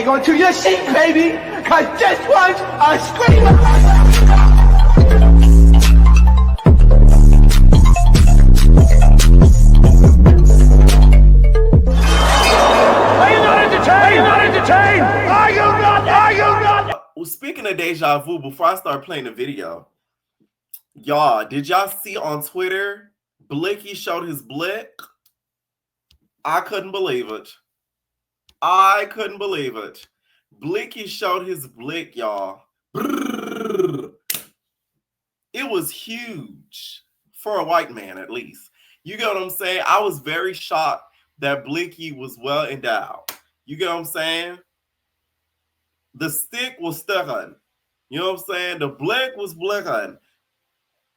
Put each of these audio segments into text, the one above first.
hang on to your seat, baby, because this one's a screamer. Are you not entertained? Are you not? Well, speaking of deja vu, before I start playing the video, y'all, did y'all see on Twitter, Blicky showed his blick? I couldn't believe it. Blicky showed his blick, y'all. Brrr. It was huge for a white man, at least. You get what I'm saying? I was very shocked that Blicky was well endowed. You get what I'm saying? The stick was stuck on. You know what I'm saying? The blick was blick on.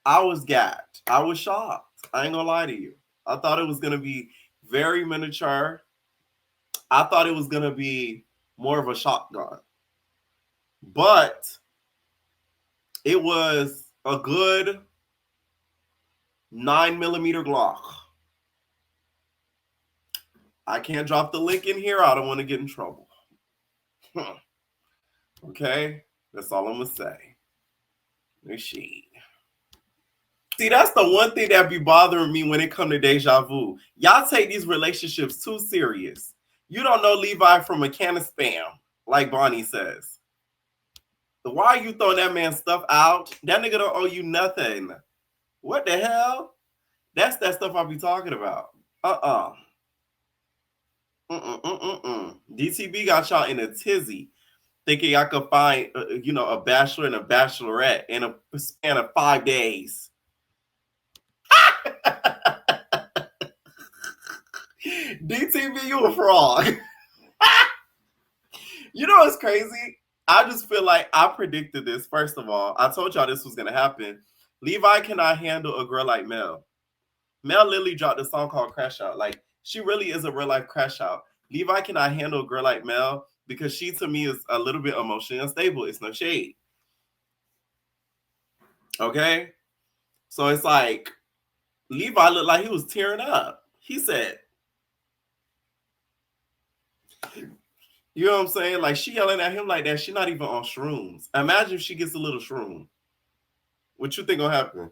I was gagged. I was shocked. I ain't gonna lie to you. I thought it was gonna be very miniature. I thought it was gonna be more of a shotgun. But it was a good 9mm Glock. I can't drop the link in here. I don't want to get in trouble. Okay? That's all I'm gonna say. See, that's the one thing that be bothering me when it comes to deja vu. Y'all take these relationships too serious. You don't know Levi from a can of Spam, like Bonnie says. Why are you throwing that man's stuff out? That nigga don't owe you nothing. What the hell? That's that stuff I be talking about. DTB got y'all in a tizzy, thinking y'all could find, a bachelor and a bachelorette in a span of 5 days. DTB, you a fraud. You know what's crazy? I just feel like I predicted this. First of all, I told y'all this was going to happen. Levi cannot handle a girl like Mel. Mel literally dropped a song called Crash Out. Like, she really is a real life crash out. Levi cannot handle a girl like Mel because she, to me, is a little bit emotionally unstable. It's no shade. Okay? So it's like, Levi looked like he was tearing up. He said, you know what I'm saying? Like, she yelling at him like that. She not even on shrooms. Imagine if she gets a little shroom. What you think gonna happen?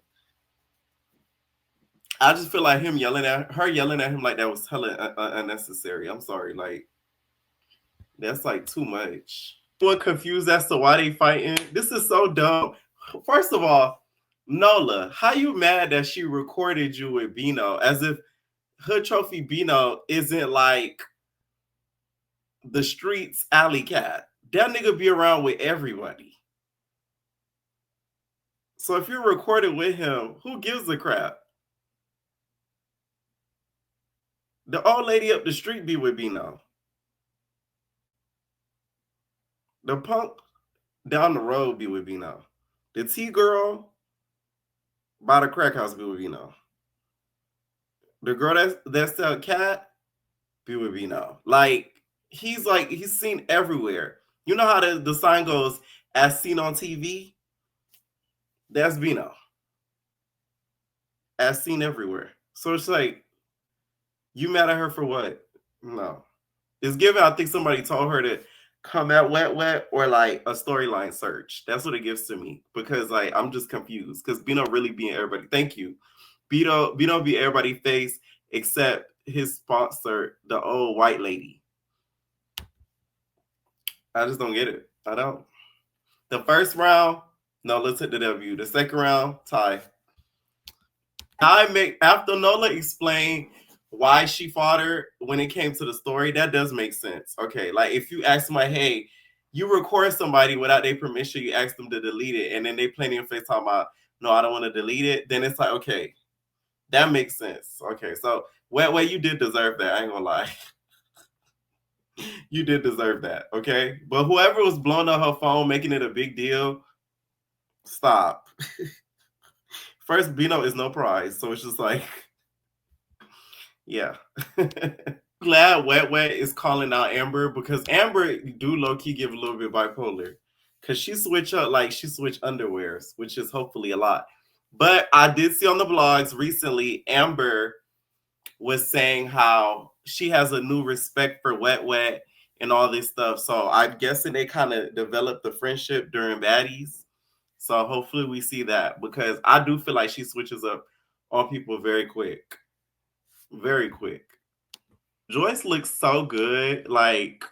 I just feel like yelling at him like that was hella unnecessary. I'm sorry. Like, that's like too much. Everyone confused as to why they fighting. This is so dumb. First of all, Nola, how you mad that she recorded you with Bino as if Hood Trophy Bino isn't like the streets alley cat? That nigga be around with everybody. So if you're recorded with him, who gives a crap? The old lady up the street be with Bino. The punk down the road be with Bino. The T-girl by the crack house be with Bino. The girl that's a cat be with Bino. Like, he's seen everywhere. You know how the sign goes, as seen on TV? That's Bino. As seen everywhere. So it's like, you mad at her for what? No. It's given, I think somebody told her to come at wet or like a storyline search. That's what it gives to me. Because like I'm just confused. Because Bino really being everybody. Thank you. Bino be everybody face except his sponsor, the old white lady. I just don't get it. I don't. The first round, no, let's hit the W. The second round, tie. After Nola explained why she fought her when it came to the story, that does make sense. Okay, like if you ask somebody, hey, you record somebody without their permission, you ask them to delete it, and then they play in your face talking about, no, I don't want to delete it, then it's like, okay, that makes sense. Okay, so well, you did deserve that. I ain't gonna lie. You did deserve that, okay? But whoever was blowing up her phone, making it a big deal, stop. First, Bino is no prize, so it's just like, yeah. Glad Wet is calling out Amber because Amber do low-key give a little bit bipolar because she switch underwears, which is hopefully a lot. But I did see on the blogs recently, Amber was saying how she has a new respect for Wet and all this stuff. So I'm guessing they kind of developed the friendship during baddies. So hopefully we see that, because I do feel like she switches up on people very quick. Very quick. Joyce looks so good. Like,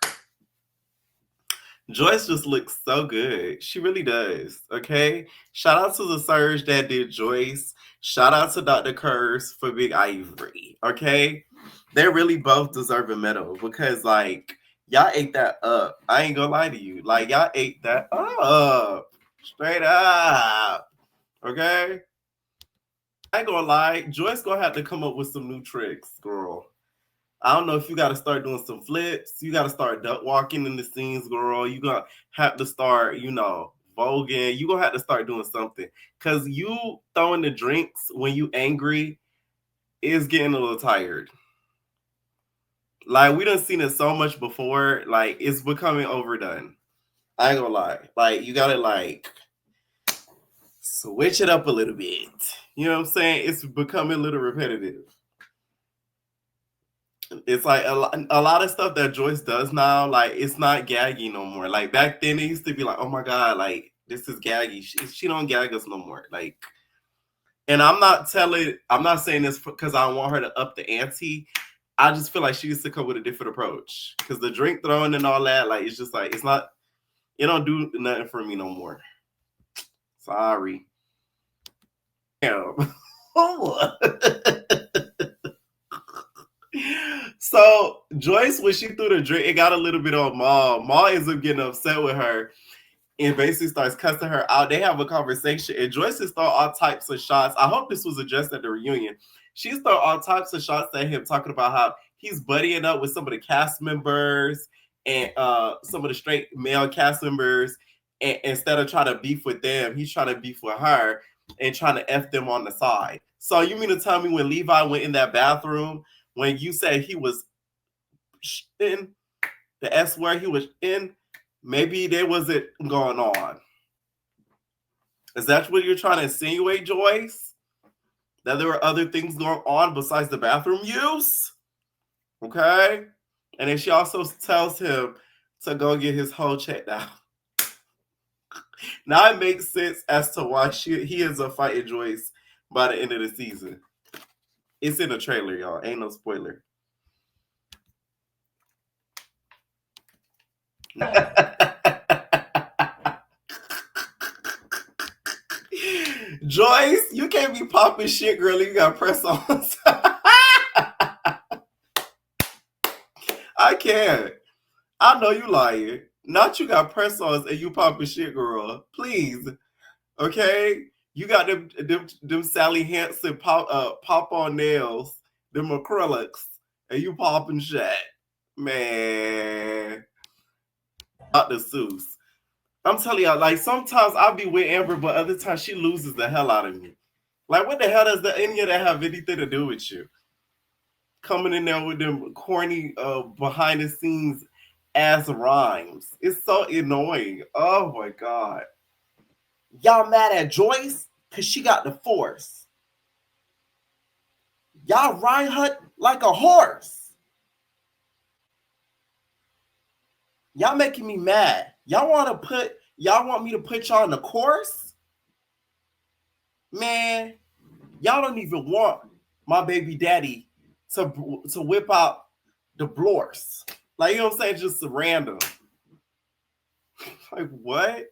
Joyce just looks so good. She really does. Okay. Shout out to the Surge that did Joyce. Shout out to Dr. Kurz for Big Ivory. Okay. They really both deserve a medal, because, like, y'all ate that up. I ain't gonna lie to you. Like, y'all ate that up. Straight up. Okay. I ain't gonna lie. Joyce gonna have to come up with some new tricks, girl. I don't know if you got to start doing some flips. You got to start duck walking in the scenes, girl. You gonna have to start, voguing. You gonna have to start doing something, because you throwing the drinks when you angry is getting a little tired. Like, we done seen it so much before. Like, it's becoming overdone. I ain't gonna lie. Like, you gotta, like, switch it up a little bit. You know what I'm saying? It's becoming a little repetitive. It's like a lot of stuff that Joyce does now, like, it's not gaggy no more. Like, back then it used to be like, oh my God, like, this is gaggy. She don't gag us no more. Like, and I'm not saying this because I want her to up the ante. I just feel like she used to come with a different approach, because the drink throwing and all that, like, it's just like, it don't do nothing for me no more. Sorry. Damn. So Joyce, when she threw the drink, it got a little bit on Ma. Ma ends up getting upset with her and basically starts cussing her out. They have a conversation, and Joyce is throwing all types of shots. I hope this was addressed at the reunion. She's throwing all types of shots at him, talking about how he's buddying up with some of the cast members and some of the straight male cast members. And instead of trying to beef with them, he's trying to beef with her and trying to F them on the side. So you mean to tell me when Levi went in that bathroom, when you said he was in the S word, he was in, maybe there wasn't going on? Is that what you're trying to insinuate, Joyce? That there were other things going on besides the bathroom use? Okay? And then she also tells him to go get his whole checked out. Now it makes sense as to why he ends up fighting Joyce by the end of the season. It's in the trailer, y'all. Ain't no spoiler. Joyce, you can't be popping shit, girl. You got press on. I can't. I know you lying. Not you got press ons and you popping shit, girl. Please. Okay? You got them Sally Hansen pop on nails, them acrylics, and you popping shit. Man. Dr. Seuss. I'm telling y'all, like, sometimes I'll be with Amber, but other times she loses the hell out of me. Like, what the hell does any of that have anything to do with you? Coming in there with them corny behind the scenes ass rhymes. It's so annoying. Oh my God. Y'all mad at Joyce because she got the force. Y'all ride her like a horse. Y'all making me mad. Y'all want me to put y'all in the course? Man, y'all don't even want my baby daddy to whip out the blorse. Like, you know what I'm saying? Just random. Like, what?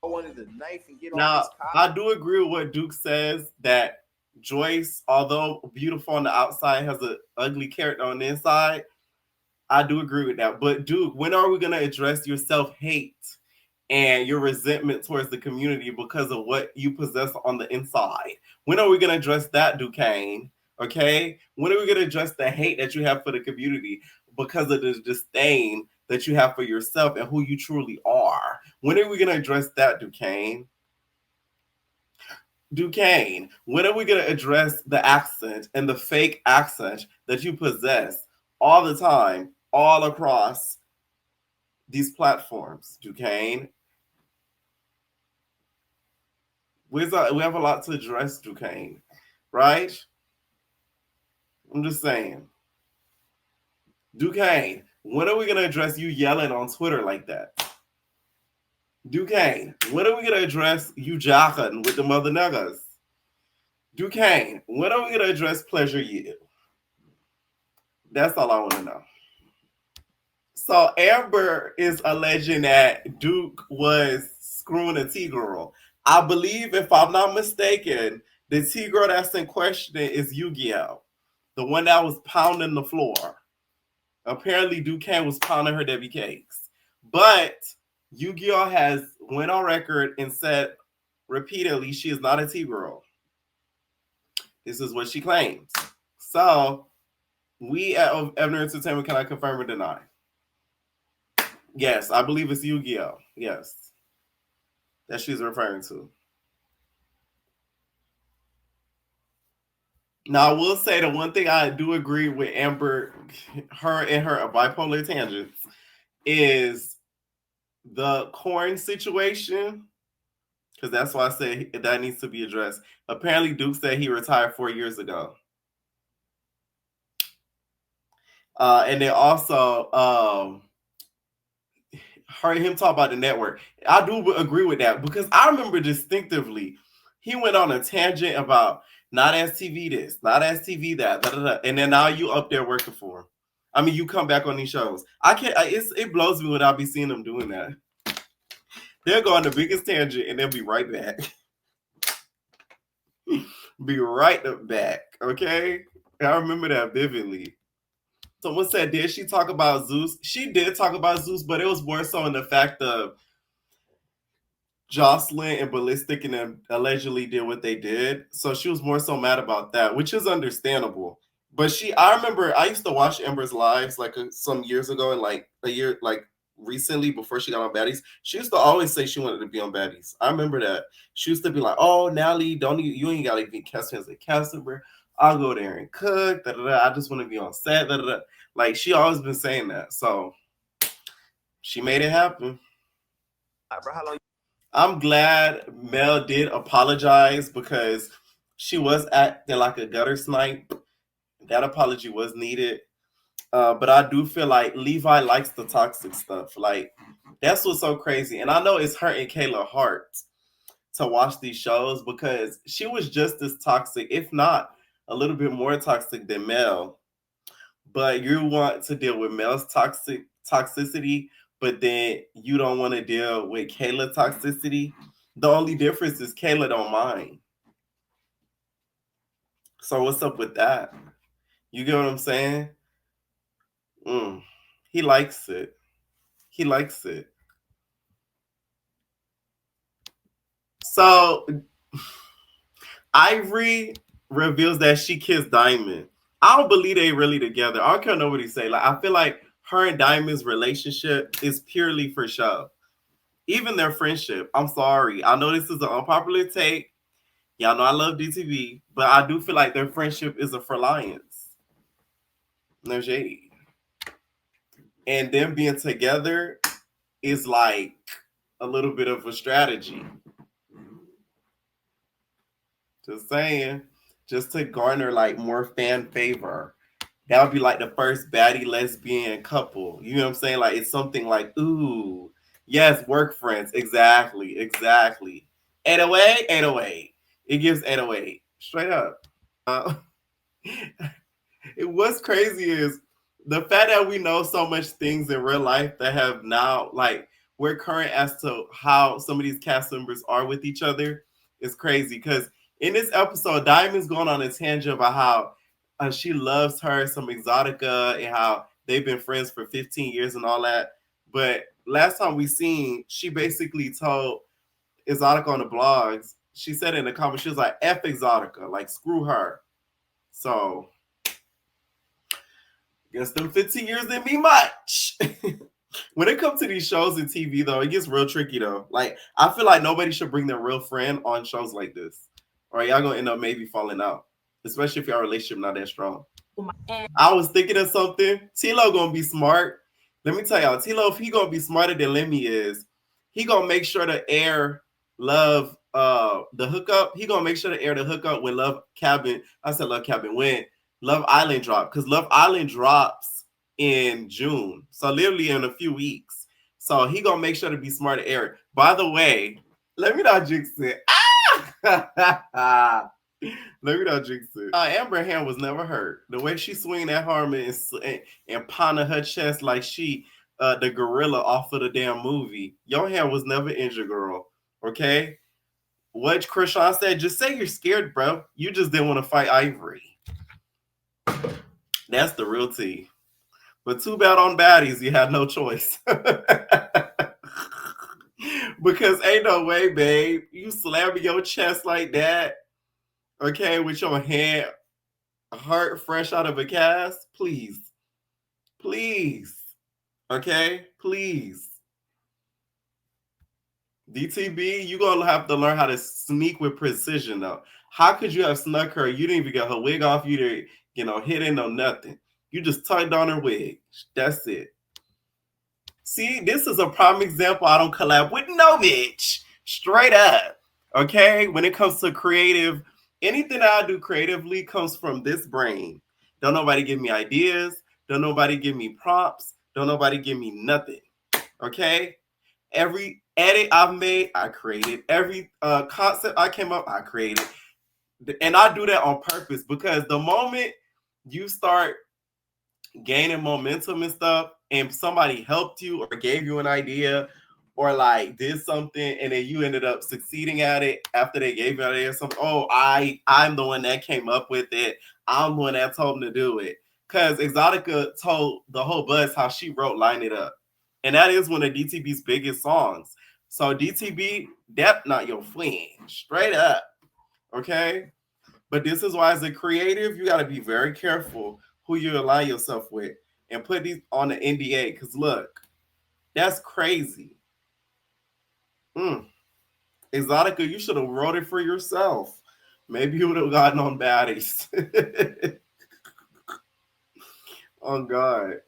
I wanted the knife and get now, on his car. I do agree with what Duke says, that Joyce, although beautiful on the outside, has an ugly character on the inside. I do agree with that. But Duke, when are we going to address your self-hate and your resentment towards the community because of what you possess on the inside? When are we going to address that, Duquesne? Okay? When are we going to address the hate that you have for the community because of the disdain that you have for yourself and who you truly are? When are we going to address that, Duquesne? Duquesne, when are we going to address the accent and the fake accent that you possess all the time, all across these platforms, Duquesne? We have a lot to address, Duquesne, right? I'm just saying. Duquesne, when are we going to address you yelling on Twitter like that? Duquesne, when are we going to address you jocking with the mother niggas? Duquesne, when are we going to address Pleasure You? That's all I want to know. So Amber is alleging that Duke was screwing a T-girl. I believe, if I'm not mistaken, the T-girl that's in question is Yu-Gi-Oh, the one that was pounding the floor. Apparently, Duquesne was pounding her Debbie Cakes. But Yu-Gi-Oh has went on record and said repeatedly she is not a T-girl. This is what she claims. So, we at Evan Entertainment cannot confirm or deny. Yes, I believe it's Yu-Gi-Oh. Yes. That she's referring to. Now, I will say the one thing I do agree with Amber, her and her bipolar tangents, is the corn situation, because that's why I say that needs to be addressed. Apparently, Duke said he retired 4 years ago. And then also, heard him talk about the network. I do agree with that, because I remember distinctively he went on a tangent about not STV this, not STV that, da, da, da. And then now you up there working for him. I mean, you come back on these shows. It blows me when I be seeing them doing that. They'll go on the biggest tangent and they'll be right back. Be right back, okay? I remember that vividly. Someone said, did she talk about Zeus? She did talk about Zeus, but it was more so in the fact of Jocelyn and Ballistic and them allegedly did what they did. So she was more so mad about that, which is understandable. But I remember I used to watch Amber's lives like some years ago, and like a year, like recently before she got on Baddies, she used to always say she wanted to be on Baddies. I remember that. She used to be like, oh, Natalie, you ain't got to be casting as a cast member. I'll go there and cook. Da, da, da. I just want to be on set. Da, da, da. Like, she always been saying that. So she made it happen. I'm glad Mel did apologize, because she was acting like a gutter snipe. That apology was needed. But I do feel like Levi likes the toxic stuff. Like, that's what's so crazy. And I know it's hurting Kayla's heart to watch these shows, because she was just as toxic, if not a little bit more toxic than Mel. But you want to deal with Mel's toxicity, but then you don't want to deal with Kayla's toxicity. The only difference is Kayla don't mind. So what's up with that? You get what I'm saying? He likes it. He likes it. So Ivory reveals that she kissed Diamond. I don't believe they really together. I don't care what nobody say. Like, I feel like her and Diamond's relationship is purely for show. Even their friendship. I'm sorry. I know this is an unpopular take. Y'all know I love DTV, but I do feel like their friendship is a for alliance. No shade. And them being together is like a little bit of a strategy. Just saying. Just to garner like more fan favor. That would be like the first baddie lesbian couple. You know what I'm saying? Like, it's something like, ooh, yes, work friends. Exactly. 808, 808. It gives 808. Straight up. What's crazy is the fact that we know so much things in real life that have now, like, we're current as to how some of these cast members are with each other is crazy. Because in this episode, Diamond's going on a tangent about how she loves her some Exotica and how they've been friends for 15 years and all that. But last time we seen, she basically told Exotica on the blogs, she said in the comments, she was like, F Exotica, like, screw her. So, guess them 15 years didn't mean much. When it comes to these shows and TV, though, it gets real tricky, though. Like, I feel like nobody should bring their real friend on shows like this. Or y'all gonna end up maybe falling out. Especially if your relationship not that strong. I was thinking of something. T-Lo gonna be smart. Let me tell y'all, T-Lo, if he gonna be smarter than Lemmy is, he gonna make sure to air Love the hookup. He gonna make sure to air the hookup when Love Cabin. I said Love Cabin when Love Island drop, because Love Island drops in June. So literally in a few weeks. So he gonna make sure to be smart at Eric. By the way, let me not jinx it. Ah! Let me not jinx it. Amber hand was never hurt. The way she swing that Harmon and pounding her chest like she the gorilla off of the damn movie. Your hand was never injured, girl. Okay? What Krishan said, just say you're scared, bro. You just didn't want to fight Ivory. That's the real tea. But too bad on baddies, you had no choice. Because ain't no way, babe. You slamming your chest like that, okay, with your hand hurt fresh out of a cast. Please. Please. Okay? Please. DTB, you gonna have to learn how to sneak with precision though. How could you have snuck her? You didn't even get her wig off. You didn't, hit in no nothing. You just tugged on her wig. That's it. See, this is a prime example. I don't collab with no bitch. Straight up. Okay? When it comes to creative, anything that I do creatively comes from this brain. Don't nobody give me ideas. Don't nobody give me prompts. Don't nobody give me nothing. Okay? Every edit I've made, I created. Every concept I came up, I created. And I do that on purpose because the moment you start gaining momentum and stuff, and somebody helped you or gave you an idea or like did something and then you ended up succeeding at it after they gave you an idea or something, oh, I'm the one that came up with it. I'm the one that told them to do it. Because Exotica told the whole buzz how she wrote Line It Up. And that is one of DTB's biggest songs. So DTB, that's not your friend. Straight up. Okay? But this is why as a creative, you got to be very careful who you align yourself with and put these on the NDA. Because look, that's crazy. Exotica, you should have wrote it for yourself. Maybe you would have gotten on baddies. Oh, God.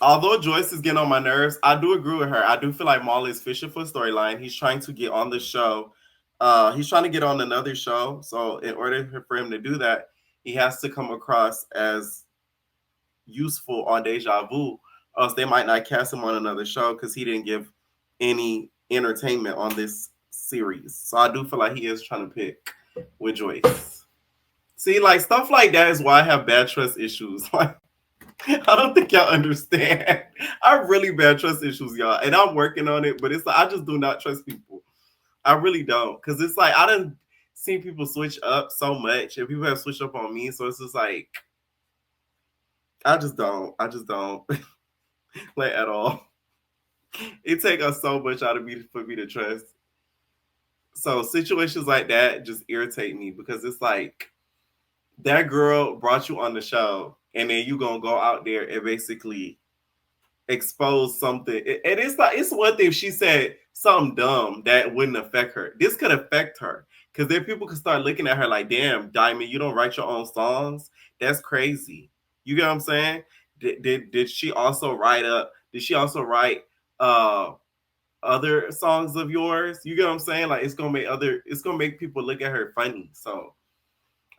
Although Joyce is getting on my nerves, I do agree with her. I do feel like Maul is fishing for storyline. He's trying to get on the show. He's trying to get on another show. So in order for him to do that, he has to come across as useful on Deja Vu, or else they might not cast him on another show because he didn't give any entertainment on this series. So I do feel like he is trying to pick with Joyce. See, like stuff like that is why I have bad trust issues. Like, I don't think y'all understand. I have really bad trust issues, y'all, and I'm working on it. But it's like I just do not trust people. I really don't, because it's like I done seen people switch up so much, and people have switched up on me. So it's just like I just don't like at all. It takes us so much out of me for me to trust. So situations like that just irritate me because it's like that girl brought you on the show, and then you gonna go out there and basically expose something. And it's like it's one thing if she said something dumb that wouldn't affect her. This could affect her because then people could start looking at her like, "Damn, Diamond, you don't write your own songs? That's crazy." You get what I'm saying? Did she also write up did she also write other songs of yours? You get what I'm saying? Like it's gonna make people look at her funny. So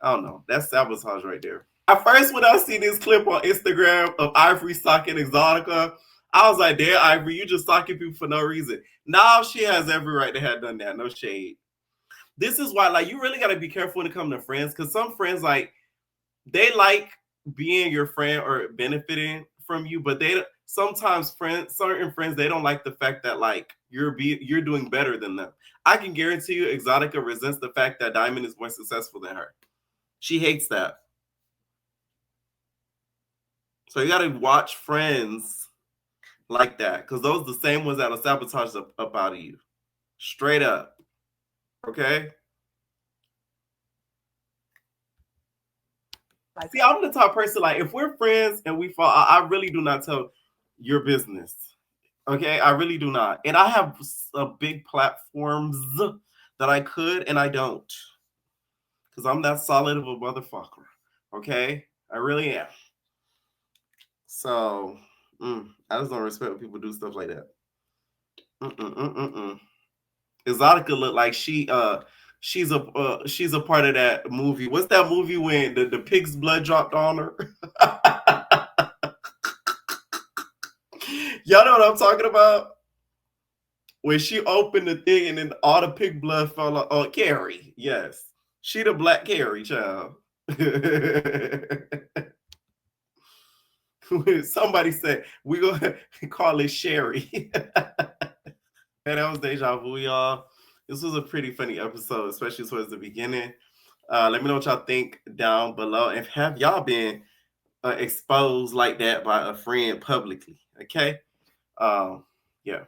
I don't know. That's sabotage right there. At first, when I see this clip on Instagram of Ivory stalking Exotica, I was like, damn, Ivory, you just stalking people for no reason. Now she has every right to have done that. No shade. This is why, like, you really got to be careful when it comes to friends, because some friends, like, they like being your friend or benefiting from you, but they sometimes certain friends, they don't like the fact that like you're doing better than them. I can guarantee you, Exotica resents the fact that Diamond is more successful than her. She hates that. So you got to watch friends like that, because those are the same ones that'll sabotage up out of you. Straight up. Okay? See, I'm the type of person, like, if we're friends and we fall, I really do not tell your business. Okay? I really do not. And I have big platforms that I could, and I don't. Because I'm that solid of a motherfucker. Okay? I really am. So, I just don't respect when people do stuff like that. Exotica look like she's a part of that movie. What's that movie when the pig's blood dropped on her? Y'all know what I'm talking about? When she opened the thing and then all the pig blood fell on Carrie. Yes. She the black Carrie, child. Somebody said we're gonna call it Sherry. And that was Deja Vu, y'all. This was a pretty funny episode, especially towards the beginning. Let me know what y'all think down below. And have y'all been exposed like that by a friend publicly? Okay. Yeah.